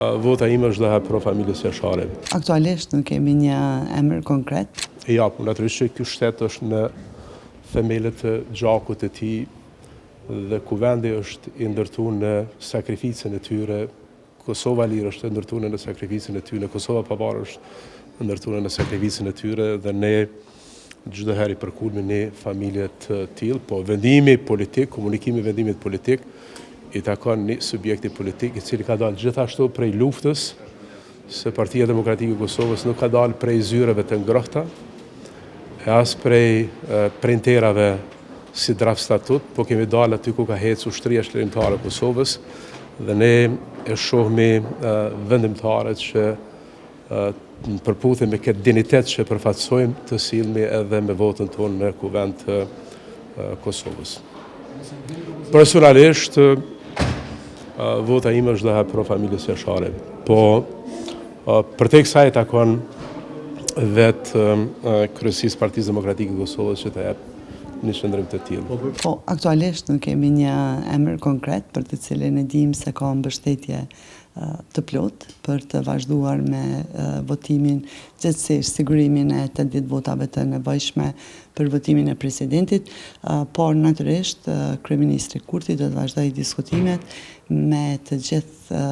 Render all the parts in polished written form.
Vota ime është dhe pro familjes jashare. Aktualisht nuk kemi një emër konkret? Ja, natyrisht që ky shtet është në themelet të gjakut të tij dhe kuvendi është i ndërtuar në sakrificën e tyre. Kosova Lirë është ndërtuar në sakrificën e tyre, Kosova Pavarë është ndërtuar në sakrificën e tyre dhe ne çdo herë i përkulmi ne familje të tillë, po vendimi politik, komunikimi i vendimit politik i takon një subjekti politik i cili ka dalë gjithashtu prej luftës, se Partia Demokratike e Kosovës nuk ka dalë prej zyreve të ngrohta, e as prej printerave si draft statut, po kemi dalë aty ku ka ecur ushtria shkrimtare e Kosovës dhe ne e shohmi vendimtarët që në përputhje me këtë dinitet që përfaqësojmë të sillemi edhe me votën tonë në kuvend të Kosovës. Personalisht, vota ime është dhe pro familjes jashare, po për tek sa i takon vetë kryesisë Partisë Demokratike të Kosovës që të jap një qëndrim të tillë. Po, aktualisht nuk kemi një emër konkret për të cilin e dim se ka mbështetje të plot për të vazhduar me votimin, gjithsesi sigurimin e 80 votave të nevojshme për votimin e presidentit, por natyrisht kryeministri Kurti do të vazhdojë diskutimet me të gjithë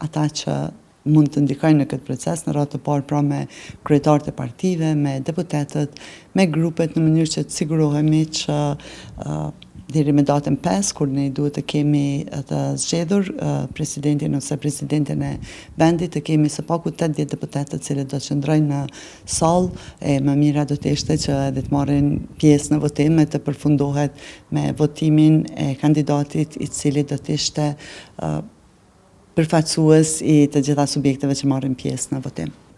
ata që mund të ndikojnë në këtë proces, në radhë të parë pra me kryetarët e partive, me deputetët, me grupet, në mënyrë që të sigurohemi që deri me datën 5, kur ne duhet të kemi të zgjedhur presidentin ose presidentin e vendit, të kemi së paku 80 deputetë të cilët do të qëndrojnë në sallë, e më mira do të ishte që edhe të marrin pjesë në votim e të përfundohet me votimin e kandidatit i cili do të ishte përfaqësues i të gjitha subjekteve që marrin pjesë në votim.